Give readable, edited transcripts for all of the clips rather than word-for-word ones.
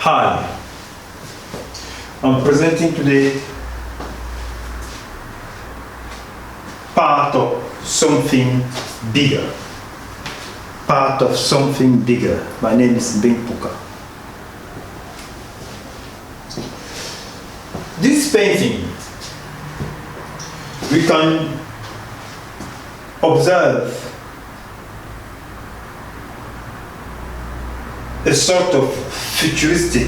Hi, I'm presenting today part of something bigger. Part of something bigger. My name is Mbeng Pouka. This painting, we can observe a sort of futuristic,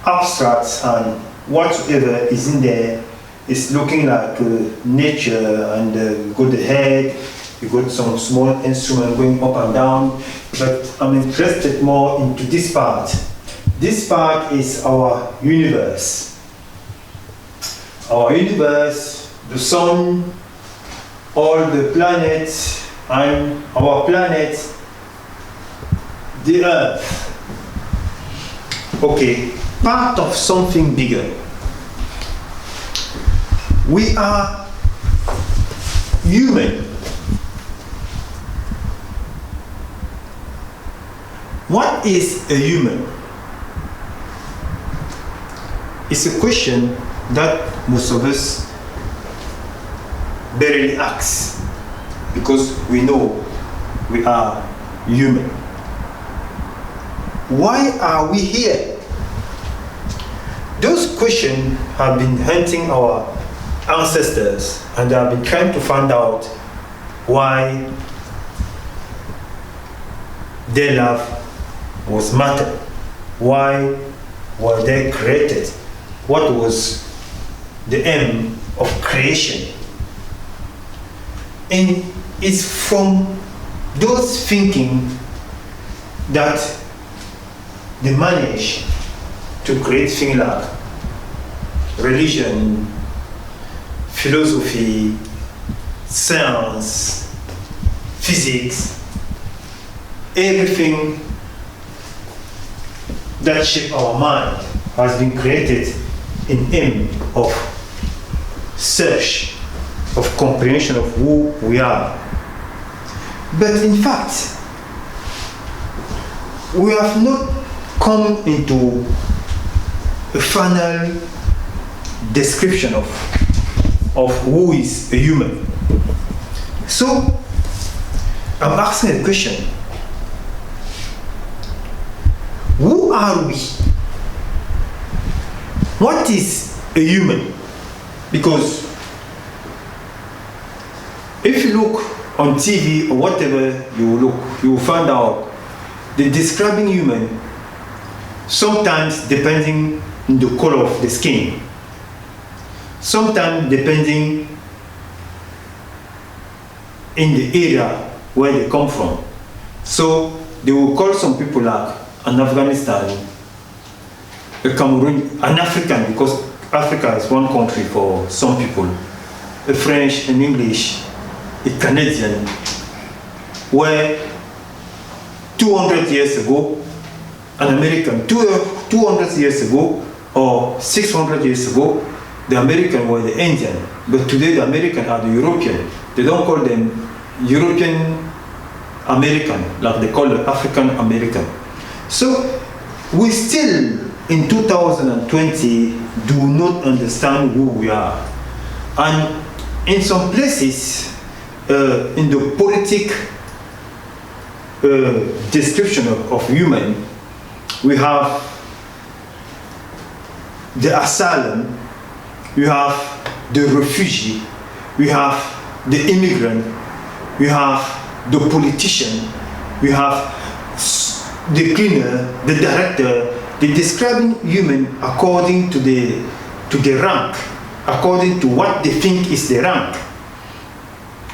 abstract, and whatever is in there is looking like nature, and you got the head, you got some small instrument going up and down, but I'm interested more into this part. This part is our universe. Our universe, the sun, all the planets, and our planet, the earth. Okay, part of something bigger. We are human. What is a human? It's a question that most of us barely ask, because we know we are human. Why are we here? Those questions have been haunting our ancestors, and they have been trying to find out why their life was matter. Why were they created? What was the aim of creation? And it's from those thinking that they manage to create things like religion, philosophy, science, physics, everything that shapes our mind has been created in aim of search, of comprehension of who we are. But in fact, we have not come into a final description of who is a human. So I'm asking a question. Who are we? What is a human? Because if you look on TV or whatever you look, you will find out the describing human, sometimes depending on the color of the skin, sometimes depending in the area where they come from. So they will call some people like an Afghanistan, a Cameroon, an African, because Africa is one country for some people, a French, an English, a Canadian, where 200 years ago, an American, 200 years ago or 600 years ago, the American were the Indian, but today the American are the European. They don't call them European American, like they call the African American. So we still, in 2020, do not understand who we are. And in some places, in the politic description of human, we have the asylum, we have the refugee, we have the immigrant, we have the politician, we have the cleaner, the director. They're describing human according to the rank, according to what they think is the rank.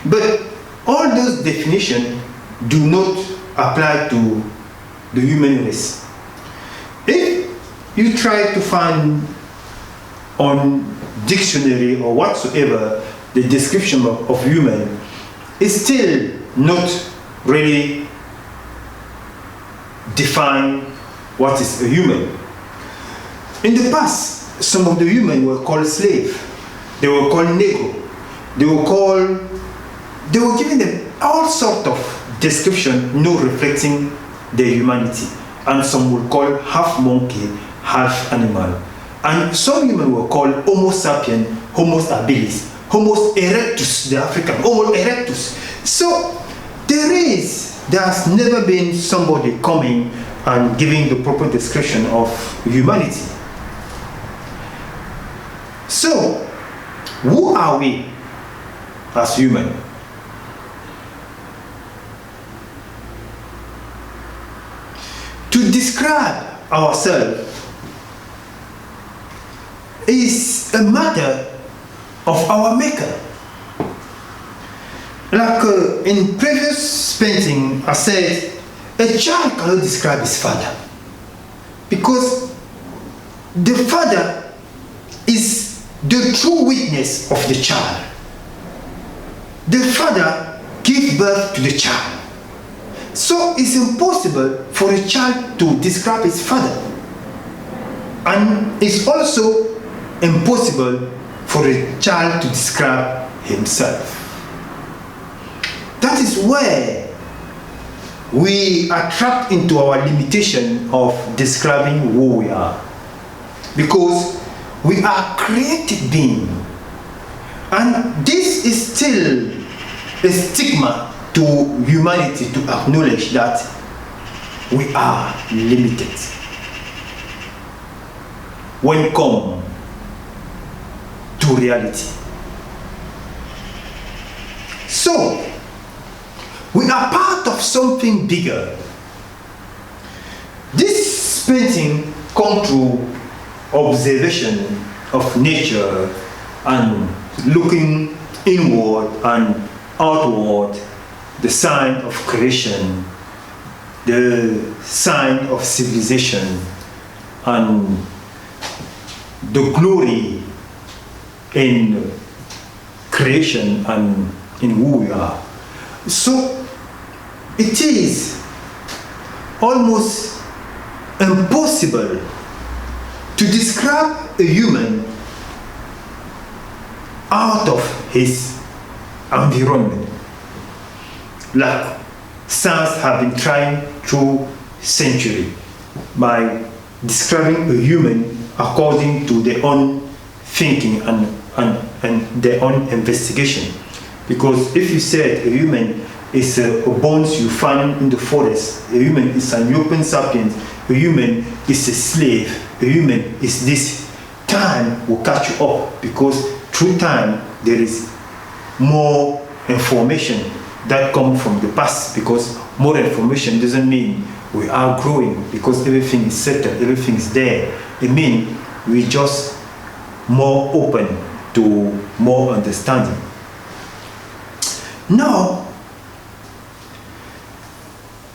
But all those definitions do not apply to the human race. If you try to find on dictionary or whatsoever the description of human, it's still not really define what is a human. In the past, some of the human were called slave, they were called negro, they were given them all sort of description, no reflecting their humanity. And some will call half monkey, half animal. And some human will call Homo sapien, Homo habilis, Homo erectus, the African, Homo erectus. So there's never been somebody coming and giving the proper description of humanity. So, who are we as human? To describe ourselves is a matter of our maker. Like in previous painting, I said, a child cannot describe his father because the father is the true witness of the child. The father gives birth to the child. So it's impossible for a child to describe his father. And it's also impossible for a child to describe himself. That is where we are trapped into our limitation of describing who we are. Because we are created beings. And this is still a stigma to humanity to acknowledge that we are limited. When come to reality. So, we are part of something bigger. This painting comes through observation of nature and looking inward and outward, the sign of creation, the sign of civilization, and the glory in creation and in who we are. So it is almost impossible to describe a human out of his environment. Like science have been trying through centuries by describing a human according to their own thinking and their own investigation. Because if you said a human is a bones you find in the forest, a human is an European sapient, a human is a slave, a human is this, time will catch you up, because through time there is more information that comes from the past, because more information doesn't mean we are growing, because everything is settled, everything is there. It means we just more open to more understanding. Now,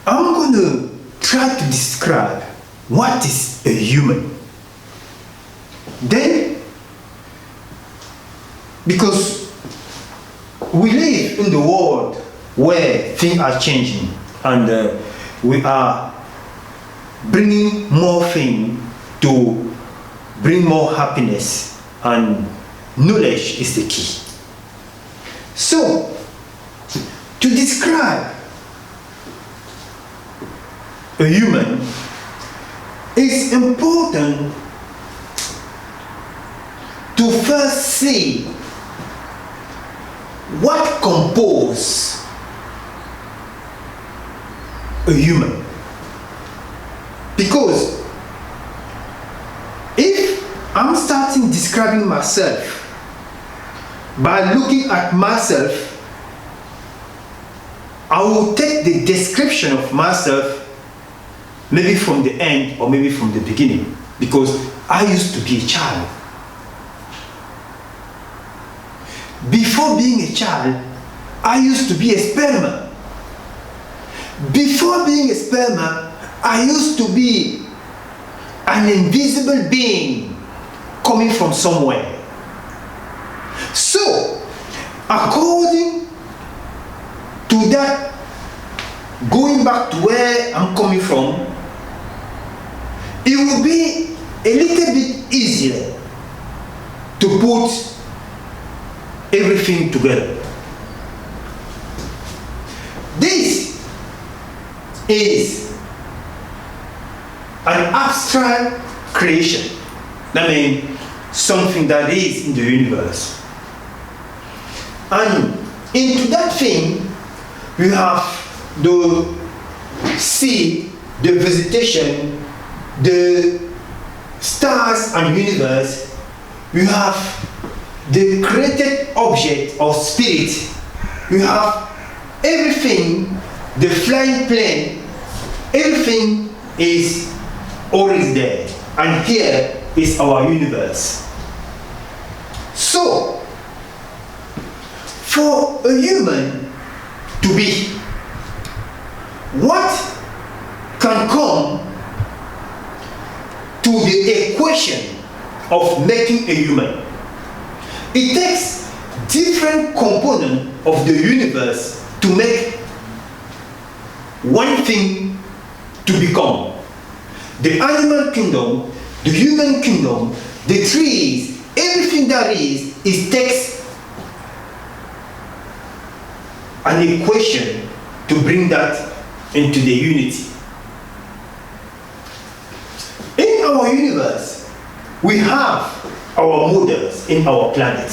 I'm going to try to describe what is a human. Then, because we live in the world where things are changing and we are bringing more things to bring more happiness, and knowledge is the key. So, to describe a human, it's important to first see what composes a human. Because if I'm starting describing myself by looking at myself, I will take the description of myself maybe from the end or maybe from the beginning, because I used to be a child. Before being a child, I used to be a sperma. Before being a sperma, I used to be an invisible being coming from somewhere. So, according to that, going back to where I'm coming from, it will be a little bit easier to put everything together. This is an abstract creation. That means something that is in the universe. And into that thing, we have the sea, the vegetation, the stars and universe. We have the created object or spirit. We have everything, the flying plane, everything is always there. And here is our universe. So, for a human to be, what can come to the equation of making a human? It takes different components of the universe to make one thing to become. The animal kingdom, the human kingdom, the trees, everything that is, it takes an equation to bring that into the unity. In our universe, we have our models in our planet.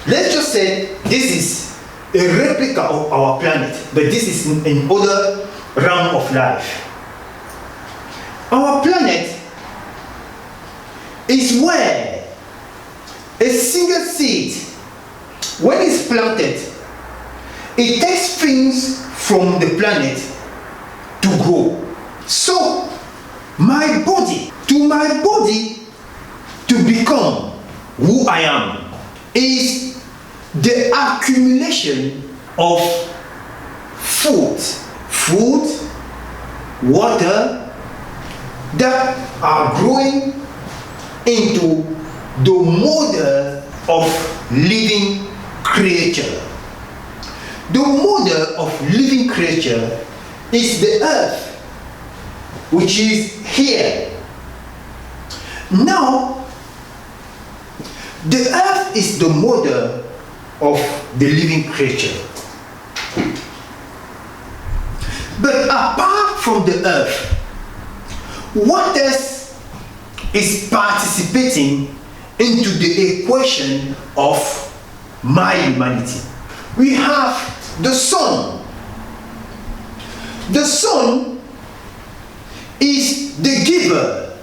Let's just say this is a replica of our planet, but this is in other realm of life. Our planet is where a single seed, when it's planted, it takes things from the planet to grow. So, my body to become who I am is the accumulation of food, water that are growing into the model of living creature. The model of living creature is the earth, which is here. Now, the earth is the model of the living creature. But apart from the earth, what else is participating into the equation of my humanity? We have the sun. The sun is the giver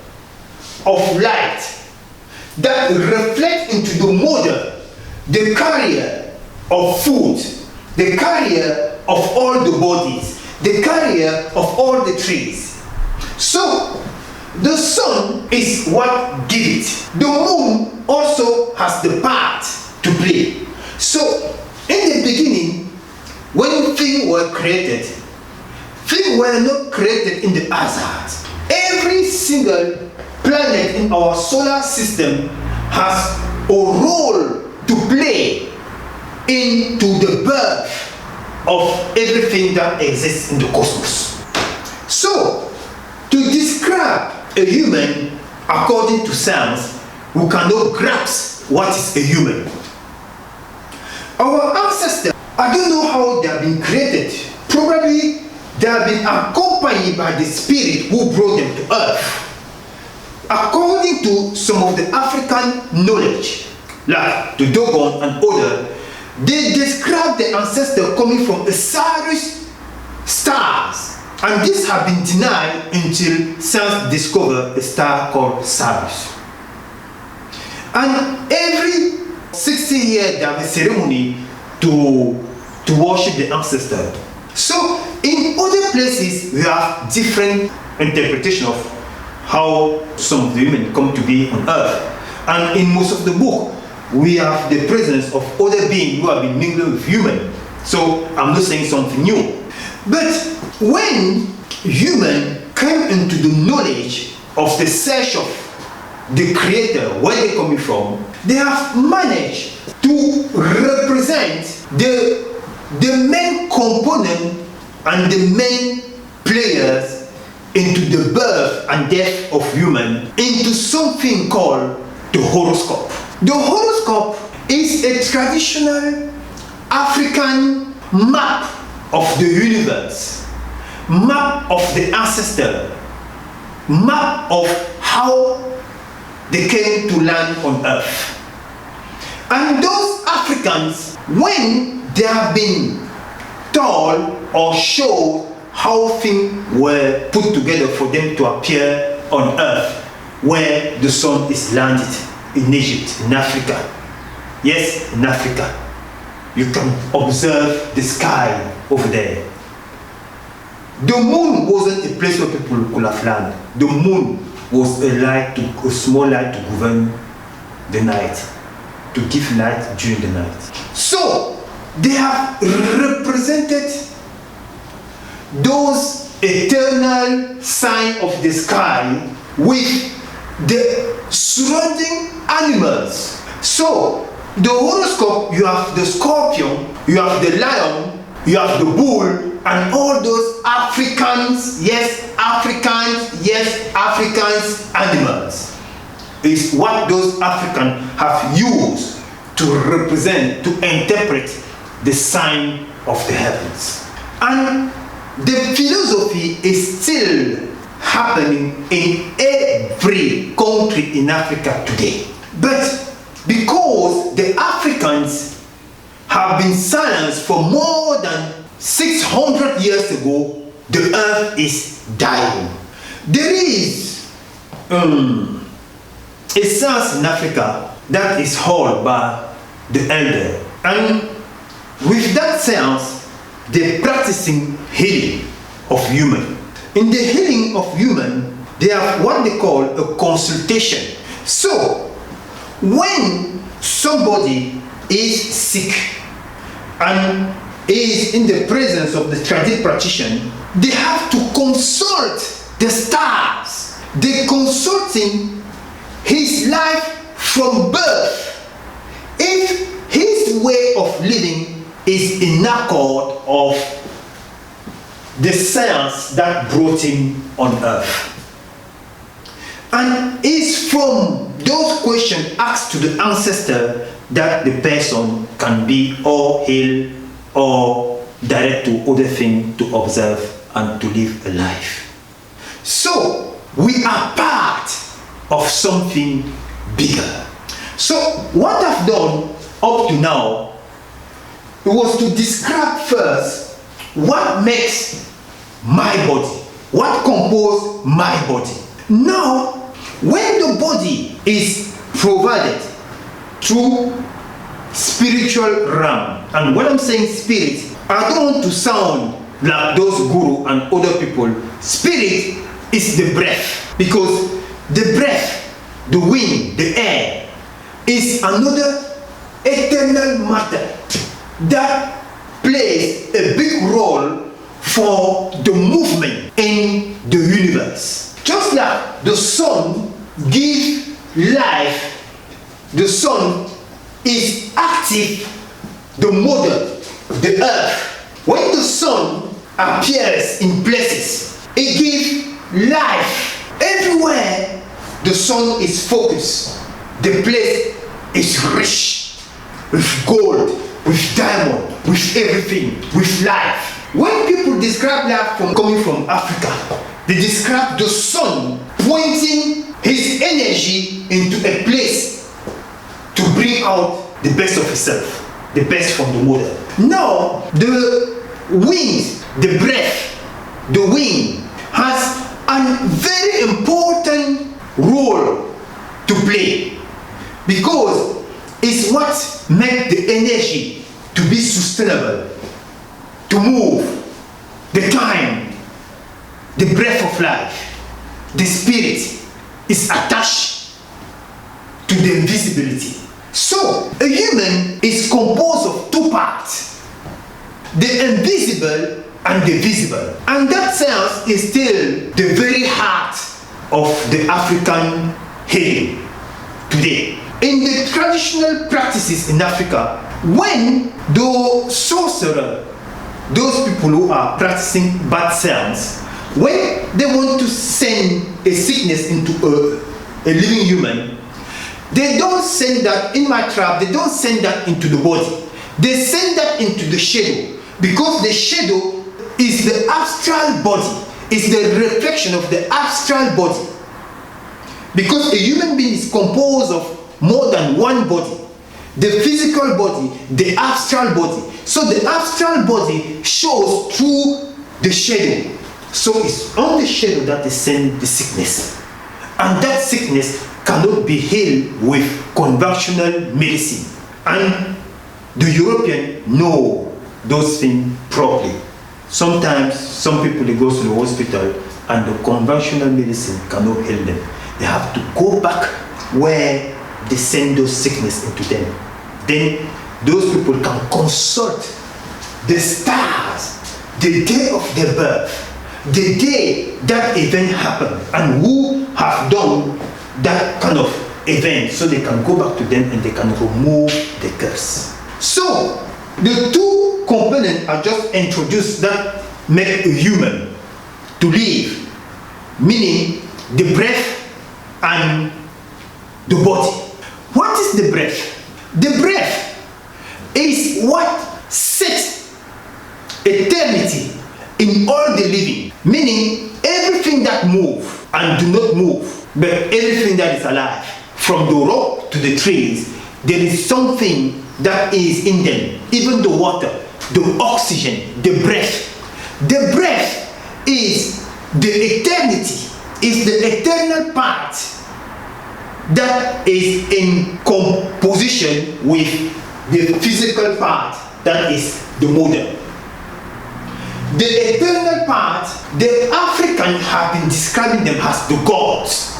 of light that reflects into the model, the carrier of food, the carrier of all the bodies, the carrier of all the trees. So, the sun is what gives it. The moon also has the part to play. So, in the beginning, when things were created, things were not created in the hazard. Every single planet in our solar system has a role to play into the birth of everything that exists in the cosmos. So, to describe a human according to science, we cannot grasp what is a human. Our ancestors, I don't know how they have been created. Probably they have been accompanied by the spirit who brought them to earth. According to some of the African knowledge, like the Dogon and other, they describe the ancestor coming from Osiris stars. And this has been denied until science discovered a star called Sirius. And every 60 years there is a ceremony to worship the ancestor. So in other places we have different interpretation of how some of the women come to be on earth. And in most of the book we have the presence of other beings who have been mingled with human. So I'm not saying something new. But when human came into the knowledge of the search of the creator, where they're coming from, they have managed to represent the main component and the main players into the birth and death of human into something called the horoscope. The horoscope is a traditional African map of the universe, map of the ancestor, map of how they came to land on earth. And those Africans, when they have been told or showed how things were put together for them to appear on earth, where the sun is landed, in Egypt, in Africa. Yes, in Africa. You can observe the sky over there. The moon wasn't a place where people could have landed. The moon was a small light to govern the night, to give light during the night. So they have represented those eternal signs of the sky with the surrounding animals. So the horoscope, you have the scorpion, you have the lion, you have the bull, and all those Africans animals is what those Africans have used to represent, to interpret the sign of the heavens. And the philosophy is still happening in every country in Africa today. But because the Africans have been silenced for more than 600 years ago, the earth is dying. There is a science in Africa that is held by the elder, and with that science they're practicing healing of human. In the healing of human, they have what they call a consultation. So when somebody is sick and is in the presence of the traditional practitioner, they have to consult the stars. They're consulting his life from birth. If his way of living is in accord of the science that brought him on earth. And it's from those questions asked to the ancestor that the person can be or heal or direct to other things to observe and to live a life. So we are part of something bigger. So what I've done up to now was to describe first what makes my body, what composes my body. Now, when the body is provided through spiritual realm, and when I'm saying spirit, I don't want to sound like those guru and other people. Spirit is the breath, because the breath, the wind, the air is another eternal matter that plays a big role for the movement in the universe. Just like the sun gives life, the sun is active, the mother, the earth. When the sun appears in places, it gives life. Everywhere the sun is focused, the place is rich with gold, with diamond, with everything, with life. When people describe life coming from Africa, they describe the sun pointing his energy into a place to bring out the best of itself, the best from the mother. Now, the wind, the breath, the wind has a very important role to play, because it's what makes the energy to be sustainable, to move, the time, the breath of life. The spirit is attached to the invisibility. So a human is composed of two parts, the invisible and the visible. And that science is still the very heart of the African healing today. In the traditional practices in Africa, when the sorcerer, those people who are practicing bad science, when they want to send a sickness into a living human, they don't send that in my trap, they don't send that into the body. They send that into the shadow, because the shadow is the astral body, is the reflection of the astral body. Because a human being is composed of more than one body. The physical body, the astral body. So the astral body shows through the shadow. So it's on the shadow that is sending the sickness. And that sickness cannot be healed with conventional medicine. And the Europeans know those things properly. Sometimes some people, they go to the hospital and the conventional medicine cannot heal them. They have to go back where they send those sickness into them. Then those people can consult the stars, the day of their birth, the day that event happened, and who have done that kind of event, so they can go back to them and they can remove the curse. So the two components are just introduced that make a human to live, meaning the breath and the body. What is the breath? The breath is what sets eternity in all the living, meaning everything that moves and do not move, but everything that is alive, from the rock to the trees, there is something that is in them, even the water, the oxygen, the breath. The breath is the eternity, is the eternal part that is in composition with the physical part that is the model. The eternal part, the Africans have been describing them as the gods,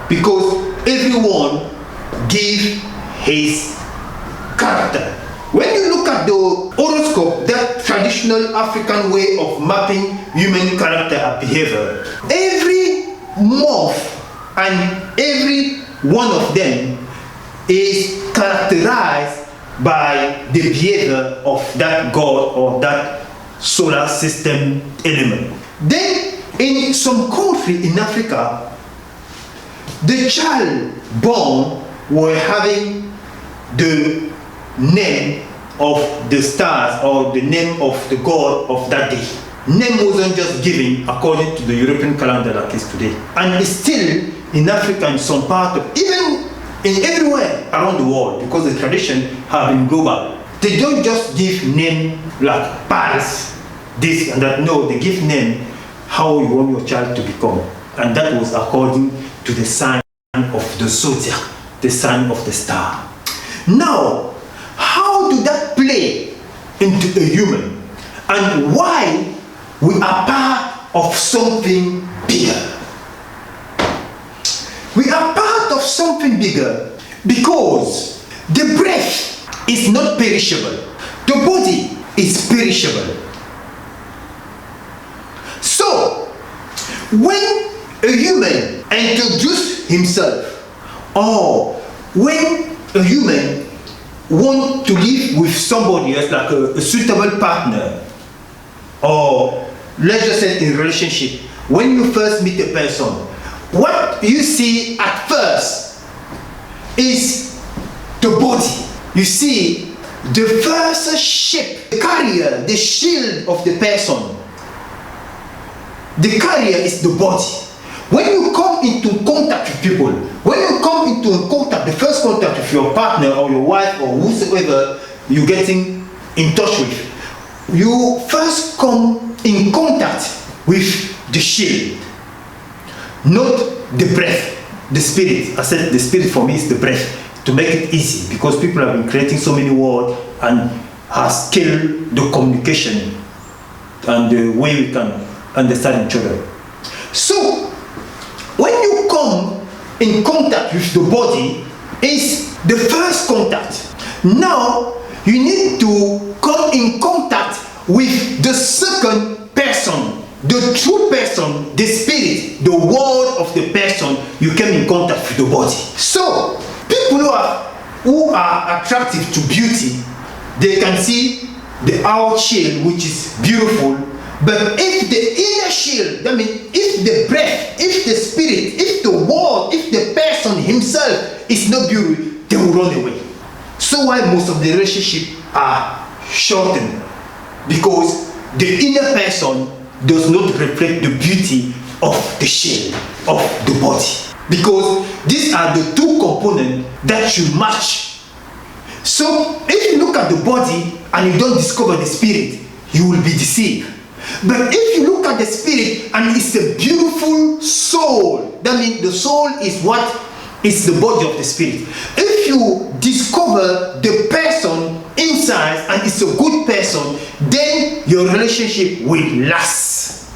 because everyone gives his character. When you look at the horoscope, that traditional African way of mapping human character and behavior, every month and every one of them is characterized by the behavior of that god or that solar system element. Then in some country in Africa, the child born were having the name of the stars or the name of the god of that day. Name wasn't just given according to the European calendar like it is today. And it's still in Africa, in some part of, even in everywhere around the world, because the tradition have been global. They don't just give name like Paris, this and that. No, they give name how you want your child to become. And that was according to the sign of the zodiac, the sign of the star. Now, how do that play into a human? And why we are part of something bigger? We are part of something bigger because the breath is not perishable. The body is perishable. So, when a human introduces himself, or when a human wants to live with somebody else, like a suitable partner, or let's just say in a relationship, when you first meet a person, what you see at first is the body. You see the first shape, the carrier, the shield of the person. The carrier is the body. When you come into contact with people, when you come into contact, the first contact with your partner or your wife or whosoever you're getting in touch with, you first come in contact with the shield, not the breath, the spirit. I said the spirit for me is the breath, to make it easy, because people have been creating so many words and has killed the communication and the way we can understand each other. So when you come in contact with the body, is the first contact. Now you need to come in contact with the second person, the true person, the spirit, the word of the person you came in contact with the body. So people who are attractive to beauty, they can see the outer shield, which is beautiful. But if the inner shield, that means if the breath, if the spirit, if the word, if the person himself is not beautiful, they will run away. So why most of the relationships are shortened? Because the inner person does not reflect the beauty of the shell of the body. Because these are the two components that should match. So if you look at the body and you don't discover the spirit, you will be deceived. But if you look at the spirit and it's a beautiful soul, that means the soul is what is the body of the spirit. If you discover the person inside and it's a good person, then your relationship will last.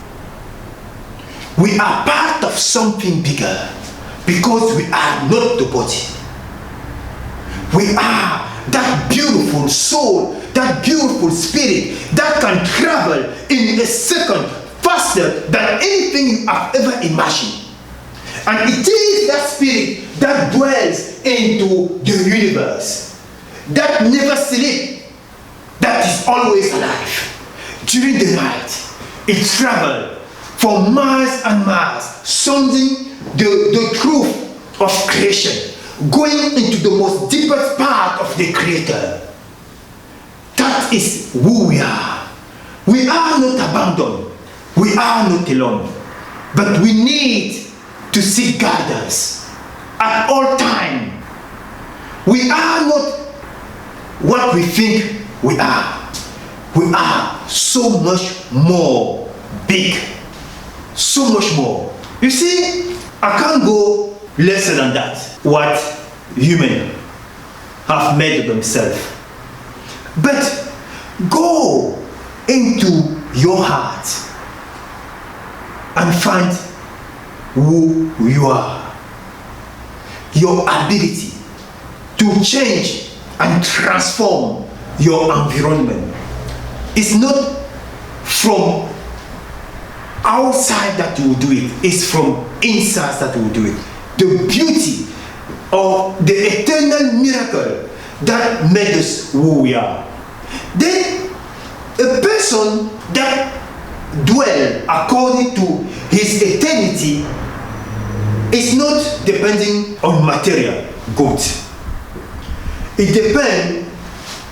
We are part of something bigger because we are not the body. We are that beautiful soul, that beautiful spirit that can travel in a second faster than anything you have ever imagined. And it is that spirit that dwells into the universe, that never sleeps, that is always alive. During the night, it travels for miles and miles, sounding the truth of creation, going into the most deepest part of the Creator. That is who we are. We are not abandoned. We are not alone. But we need to seek guidance at all times. We are not what we think we are. We are so much more big. So much more. You see, I can't go lesser than that. What humans have made of themselves. But go into your heart and find who you are. Your ability to change and transform your environment is not from outside that you will do it. It's from inside that you will do it. The beauty of the eternal miracle that made us who we are. Then a person that dwells according to his eternity is not depending on material goods. It depends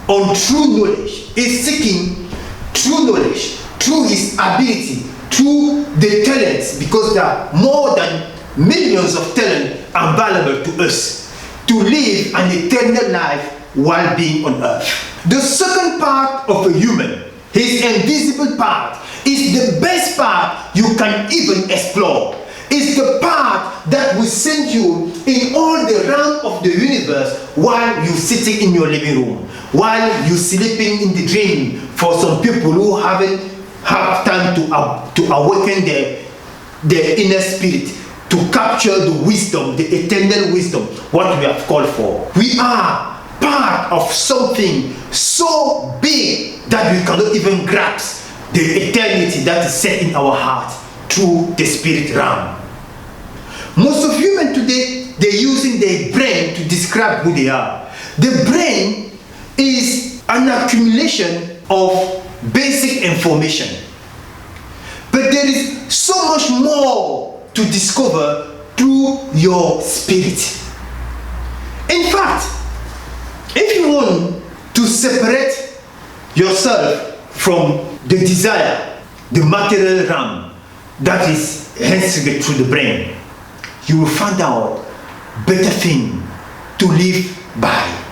on true knowledge. It's seeking true knowledge through his ability, through the talents, because there are more than millions of talents available to us to live an eternal life while being on earth. The second part of a human, his invisible part, is the best part you can even explore. It's the part that will send you in all the realm of the universe while you're sitting in your living room, while you're sleeping in the dream. For some people who haven't had time to awaken their inner spirit, to capture the wisdom, the eternal wisdom, what we have called for. We are part of something so big that we cannot even grasp the eternity that is set in our heart through the spirit realm. Most of humans today, they're using their brain to describe who they are. The brain is an accumulation of basic information. But there is so much more to discover through your spirit. In fact, if you want to separate yourself from the desire, the material realm that is instigated through the brain, you will find out better thing to live by.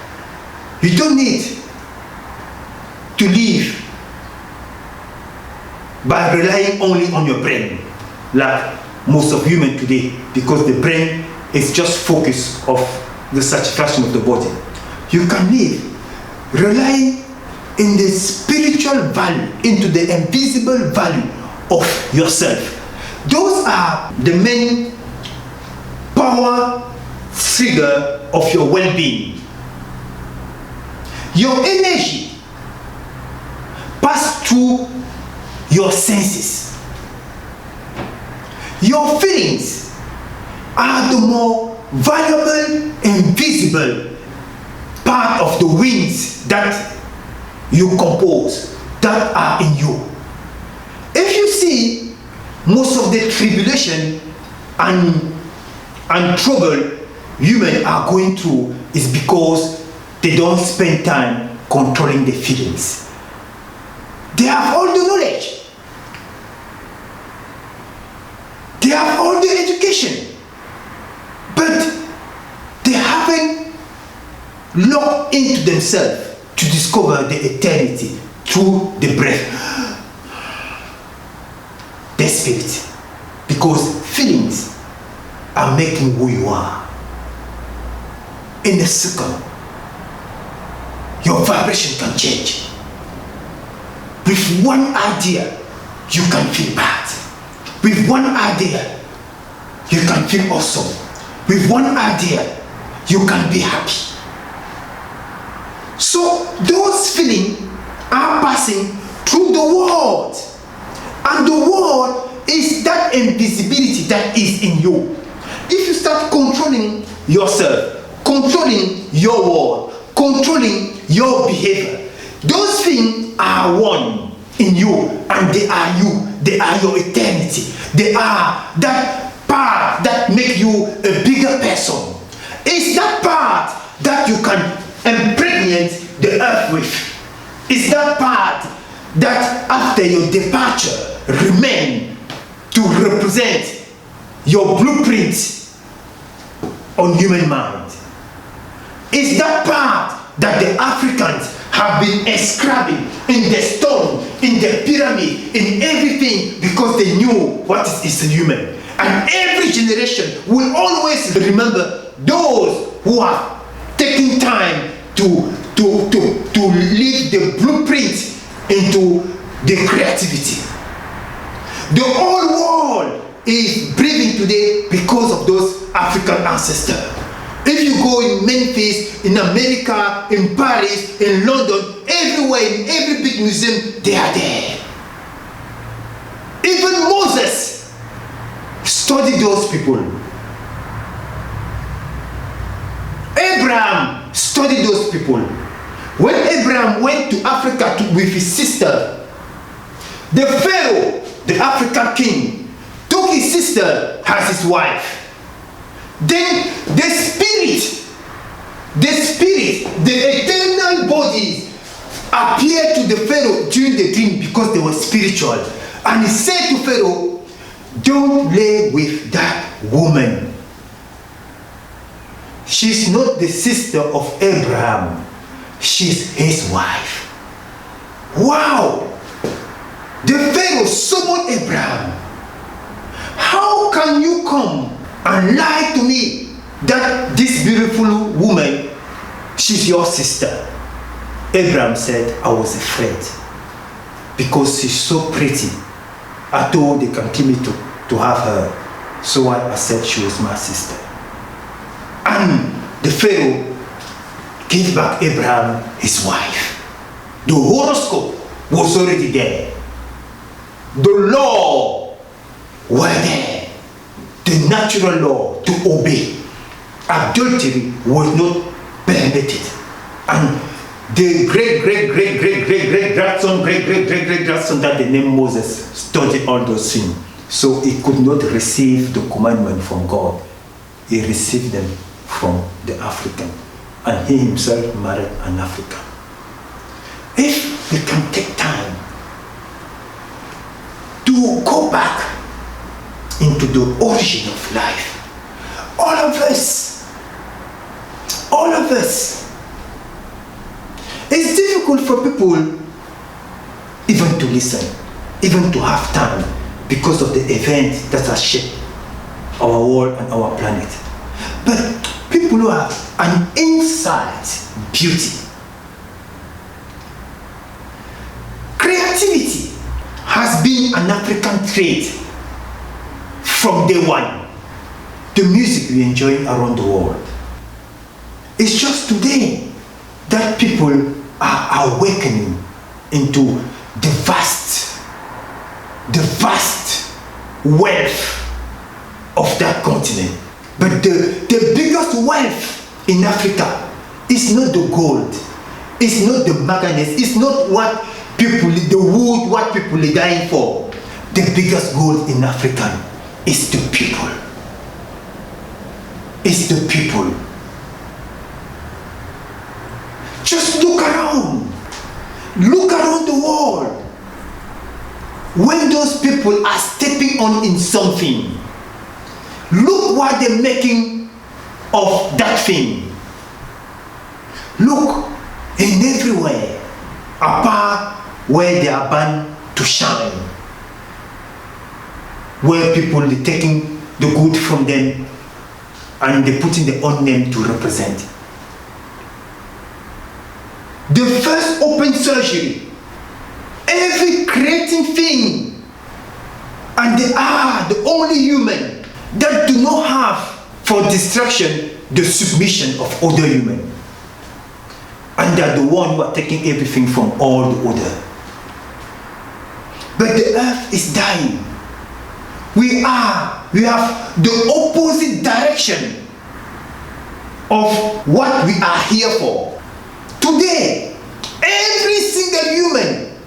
You don't need to live by relying only on your brain, like most of humans today, because the brain is just focus of the satisfaction of the body. You can live relying in the spiritual value, into the invisible value of yourself. Those are the main power figure of your well-being. Your energy passes through your senses. Your feelings are the more valuable and visible part of the winds that you compose, that are in you. If you see most of the tribulation and trouble humans are going through is because they don't spend time controlling their feelings. They have all the knowledge. generation, but they haven't looked into themselves to discover the eternity through the breath, the spirit, because feelings are making who you are. In a second, your vibration can change. With one idea, you can feel bad. With one idea, you can feel awesome. With one idea, you can be happy. So those feelings are passing through the world. And the world is that invisibility that is in you. If you start controlling yourself, controlling your world, controlling your behavior, those things are one in you, and they are you. They are your eternity. They are that part that make you a bigger person. It's that part that you can impregnate the earth with. It's that part that after your departure remain to represent your blueprint on human mind. It's that part that the Africans have been inscribing in the stone, in the pyramid, in everything, because they knew what is human. And every generation will always remember those who have taken time to leave the blueprint into the creativity. The whole world is breathing today because of those African ancestors. If you go in Memphis, in America, in Paris, in London, everywhere, in every big museum, they are there. Even Moses studied those people. Abraham studied those people. When Abraham went to Africa with his sister, the Pharaoh, the African king, took his sister as his wife. Then the spirit, the eternal bodies appeared to the Pharaoh during the dream because they were spiritual. And he said to Pharaoh, don't lay with that woman. She's not the sister of Abraham. She's his wife. Wow! The Pharaoh summoned Abraham. How can you come and lie to me that this beautiful woman, she's your sister? Abraham said, I was afraid because she's so pretty. I thought they can kill me to have her. So I said she was my sister. And the Pharaoh gave back Abraham his wife. The horoscope was already there. The law were there. The natural law to obey. Adultery was not permitted. And the great-great-great-great-great-great-grandson that they named Moses studied all those things. So he could not receive the commandment from God. He received them from the African. And he himself married an African. If we can take time to go back into the origin of life, all of us, it's difficult for people even to listen, even to have time, because of the events that have shaped our world and our planet. But people who have an inside beauty, creativity has been an African trait from day one. The music we enjoy around the world. It's just today that people are awakening into the vast wealth of that continent. But the biggest wealth in Africa is not the gold, it's not the manganese, it's not what people, the wood, what people are dying for. The biggest gold in Africa is the people. It's the people. Just look around the world. When those people are stepping on in something, Look what they're making of that thing. Look in everywhere, apart where they are bound to shine, where people are taking the good from them and they're putting their own name to represent. The first open surgery, every creating thing, and they are the only human that do not have for destruction the submission of other human. And they are the one who are taking everything from all the other. But the earth is dying. We have the opposite direction of what we are here for. Today, every single human,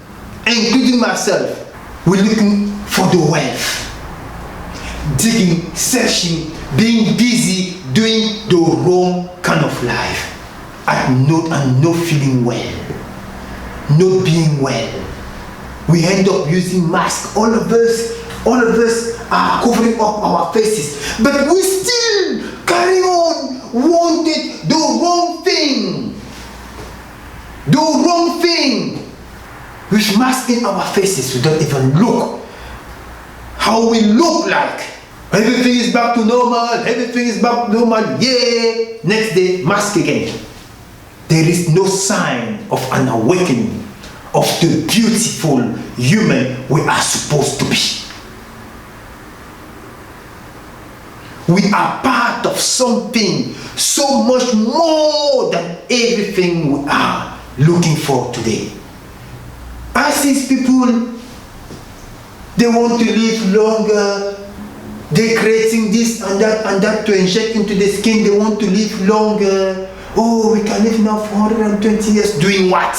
including myself, we're looking for the wealth. Digging, searching, being busy, doing the wrong kind of life. And not feeling well. Not being well. We end up using masks. All of us are covering up our faces. But we still carry on wanting the wrong thing. The wrong thing. With masks in our faces, we don't even look how we look like. Everything is back to normal. Everything is back to normal. Yeah. Next day, mask again. There is no sign of an awakening of the beautiful human we are supposed to be. We are part of something so much more than everything we are looking for today. I see people, they want to live longer. They're creating this and that to inject into the skin. They want to live longer. Oh, we can live now for 120 years. Doing what?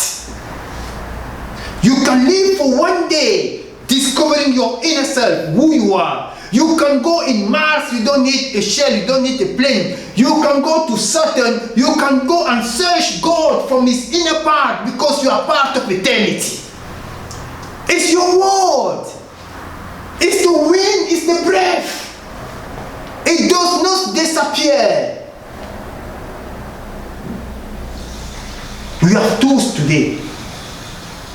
You can live for one day, discovering your inner self, who you are. You can go in Mars, you don't need a shell, you don't need a plane. You can go to Saturn, you can go and search God from his inner part because you are part of eternity. It's your word. It's the wind, it's the breath. It does not disappear. We have tools today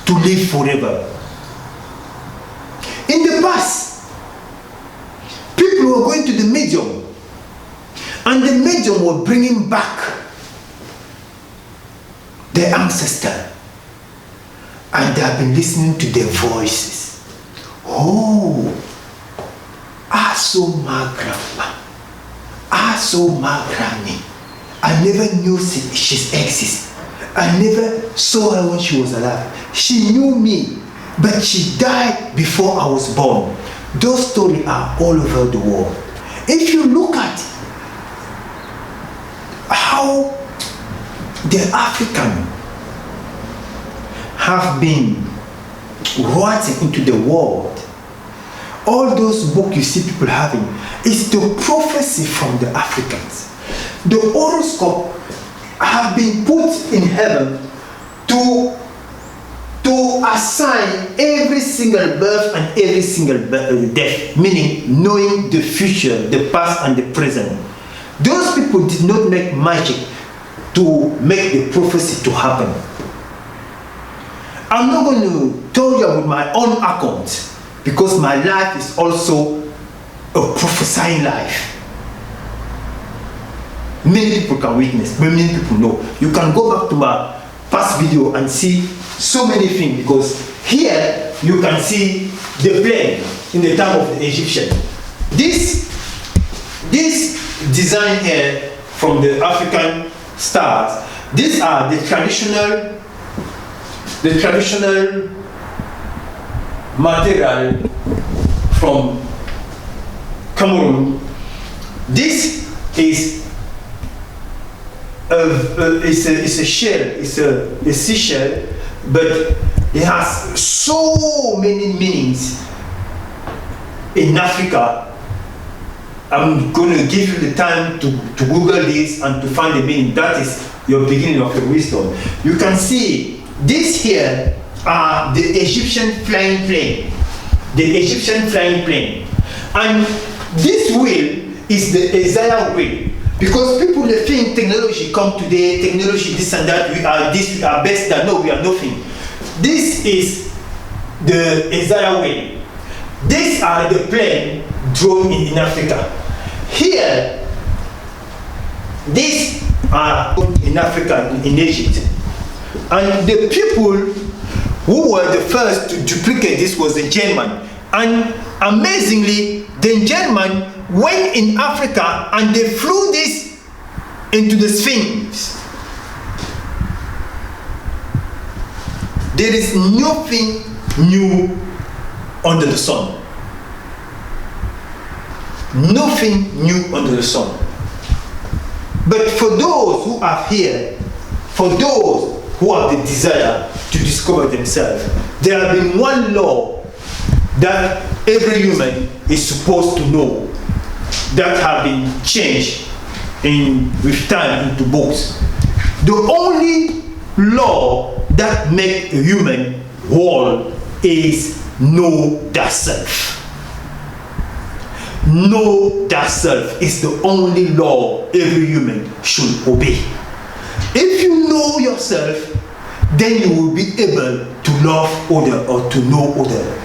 to live forever. In the past, people were going to the medium, and the medium were bringing back their ancestor, and they have been listening to their voices. Oh, I saw my grandma. I saw my granny. I never knew she existed. I never saw her when she was alive. She knew me, but she died before I was born. Those stories are all over the world. If you look at how the African have been writing into the world, all those books you see people having is the prophecy from the Africans. The horoscope have been put in heaven to assign every single birth and every single death, meaning knowing the future, the past and the present. Those people did not make magic to make the prophecy to happen. I'm not going to tell you with my own account, because my life is also a prophesying life. Many people can witness, many people know. You can go back to my past video and see so many things, because here you can see the plane in the time of the Egyptian. This design here from the African stars, these are the traditional material from Cameroon. This is it's a shell, it's a seashell, but it has so many meanings in Africa. I'm going to give you the time to Google this and to find the meaning. That is your beginning of your wisdom. You can see this here are the Egyptian flying plane. The Egyptian flying plane. And this wheel is the Isaiah way. Because people they think technology come today, technology this and that, we are this, we are best that. No, we are nothing. This is the Isaiah way. These are the plane drawn in Africa. Here, these are in Africa, in Egypt. And the people who were the first to duplicate this was the German. And amazingly, the German went in Africa and they flew this into the Sphinx. There is nothing new under the sun. Nothing new under the sun. But for those who are here, for those who have the desire to discover themselves, there has been one law that every human is supposed to know that have been changed with time into books. The only law that makes a human whole is know thyself. Know thyself is the only law every human should obey. If you know yourself, then you will be able to love other or to know other.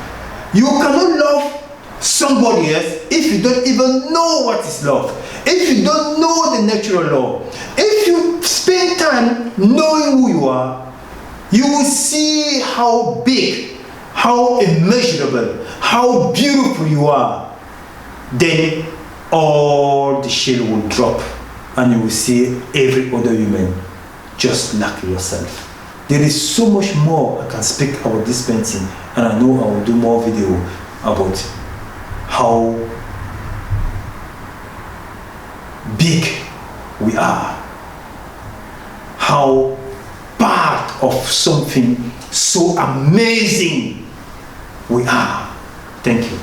You cannot love somebody else if you don't even know what is love. If you don't know the natural law. If you spend time knowing who you are, you will see how big, how immeasurable, how beautiful you are. Then all the shell will drop and you will see every other human just like yourself. There is so much more I can speak about this painting, and I know I will do more video about how big we are, how part of something so amazing we are. Thank you.